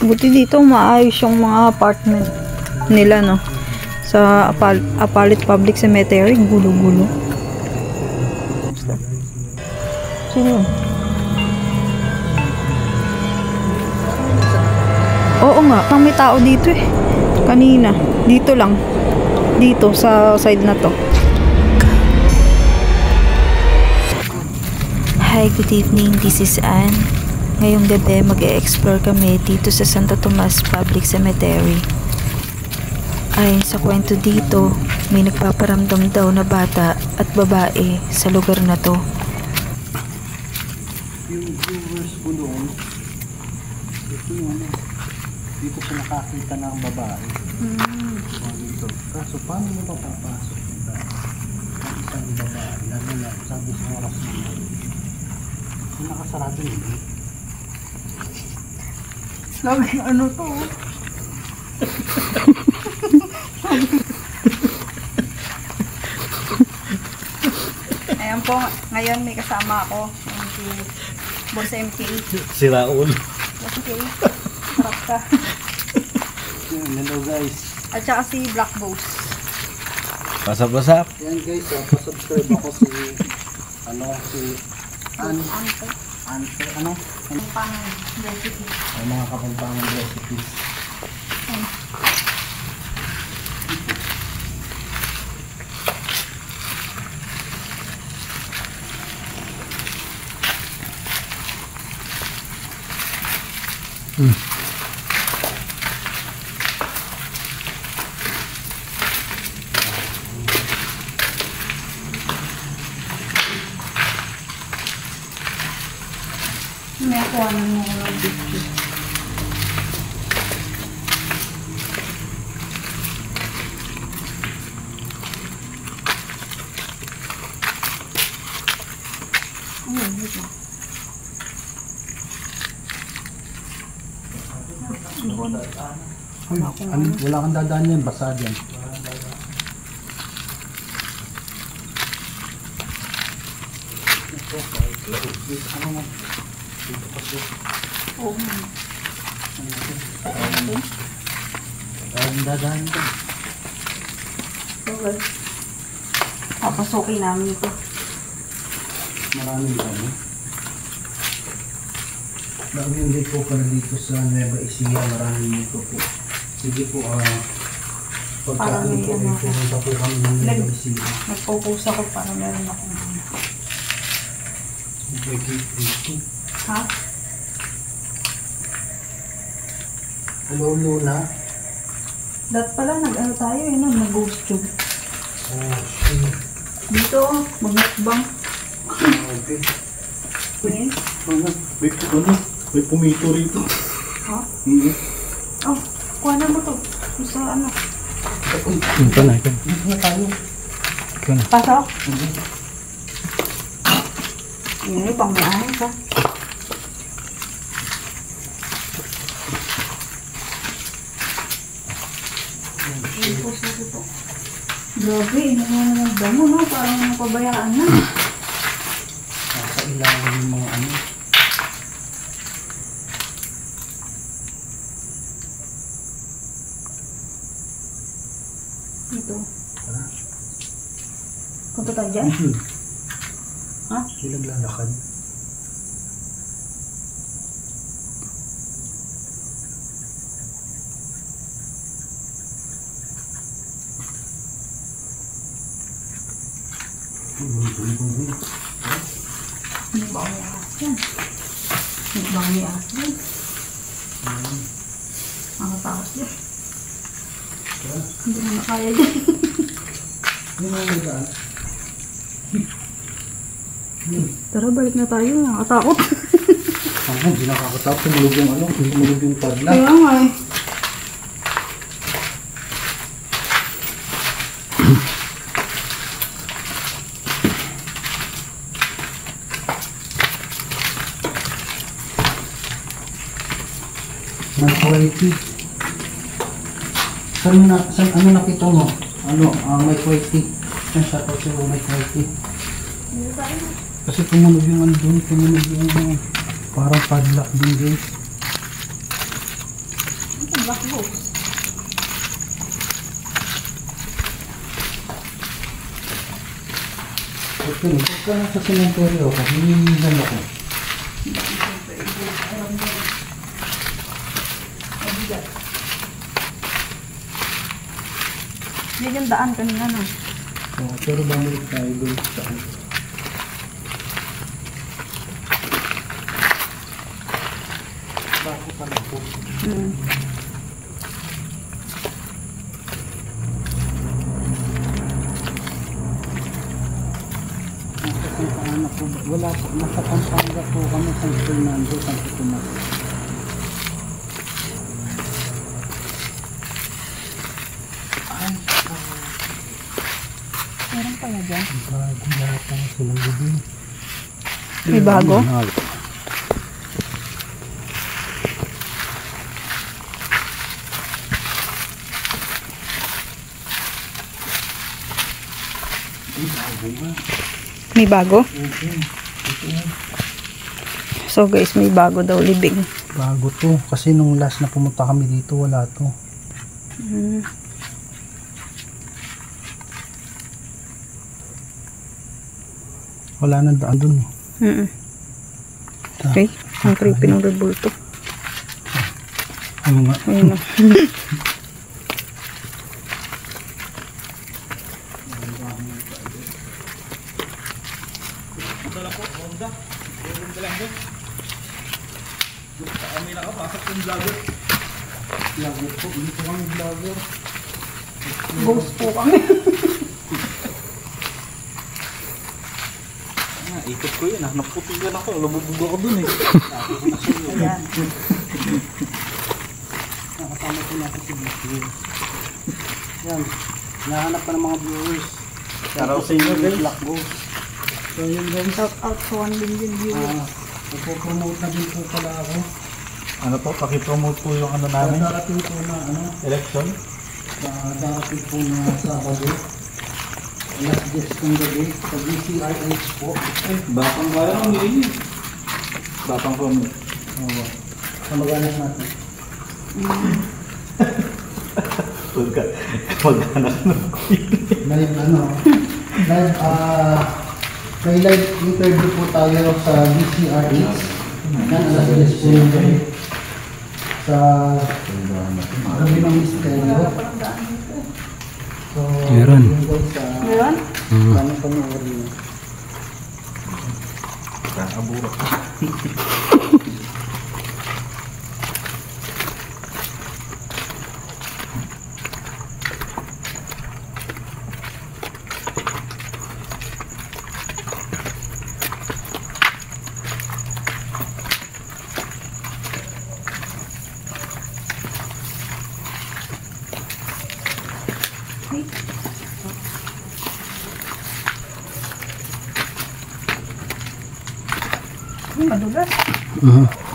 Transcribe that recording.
Buti dito maayos yung mga apartment nila, no? Sa Apalit Public Cemetery, gulo-gulo. Sino yun? Oo nga, pang may tao dito eh. Kanina, dito lang. Dito, sa side na to. Hi, good evening. This is Anne. Ngayong gabi, mag-e-explore kami dito sa Santo Tomas Public Cemetery. Ayon sa kwento dito, may nagpaparamdam daw na bata at babae sa lugar na to. Yung viewers ko doon, ito yung dito ko nakakita ng babae. Dito. Kaso paano mo papapasok ng isang babae? Lalo na sabi sa oras naman. Yung nakasarado yun. Sabi ano to? Ayan po, ngayon may kasama ako. Si Boss MK. Si Raul. Boss MK, harap ka. Hello guys. At saka si Black Boss. Pasap-pasap. Yan guys, pasubscribe ako si Ante, ano? Kapampangan recipe. Ay, mga kapampangan recipes. May kuha ng mga biscuit. Wala kang dadaan yan, basa dyan. Dadaan ka. Okay. Papasukin namin ito. Maraming kami. Maraming dito pala dito sa Nueva Ecija, maraming dito po. Sige po, pagkain po, pumunta po kami ng Nueva Ecija. Nag-focus ako para meron akong Ha? Hello, Luna. Dat pala, nag-ano tayo eh, no? Nag-ghost tube. Oh, shit. Dito, mag-mukbang. Okay. Kunin? May pumito rito. Ha? Oh, kuha na mo to. Sa ano? Ito na, ito. Ito na tayo. Ito na. Pasok? Ini pang may ahas ha. Grabe, nagdamo no? Parang napabayaan na. Nasa ilalim yung mga ano. Ito. Punta tayo dyan? Ha? Sila naglalakad. Hindi ba may ahas yan? Hindi ba may ahas yan? Makatakas yan. Hindi mo na kaya dyan. Hindi mo nagdaan. Tara, balik na tayo. Nakatakot. Hindi nakakatakot. Tumulog yung ano. Tumulog yung padla. Kaya nga eh. Mike Whitey. Ano nakita mo? Ano, Mike Whitey. Shout out to Mike Whitey. Kasi tumunog yung ano doon, tumunog yung parang padlock din guys. Black Ghost. Okay, pagka sa cemetery ako, hinihilan ako. Yan yung daan kanina na. Oh, pero bumalik tayo doon sa bako pala po. Wala po, nasa Pampanga po kami sa Fernando, San Tomas. Meron pa na dyan. Bago yata silang gabi. May bago? May bago? So guys, may bago daw libing. Bago to, kasi nung last na pumunta kami dito, wala to. Wala nang daan dun. Okay, ang creepy ng rebulto. Ano nga? Ayun na. Vlogger po, hindi po kami vlogger. Ghost po kami. Ikot ko yun, naputigan ako, lumubog ako dun eh. Ayan. Nakasama po natin si Black. Yan, nahanap pa ng mga viewers. Shoutout sa inyo guys. Black Ghost. So yun guys. Shout out sa 1 million viewers. Nagpo-promote na din po pala ako. Ano po, pakipromote po yung ano namin, Darating po na election. darating po na Sabado. Last guest kong gabi sa DCRH po. Bakang kaya ang hindi. Bakang promote. Oo. Kamag-anak natin. Tulka, mag-anak na. Live may live interview po tayo sa DCRH. Yan, last guest po yung gabi. Sa gabi ng misteryo. So, Meron. yun guys, Meron? paano panoorin nyo? Kakabura. Madulas. Mhm.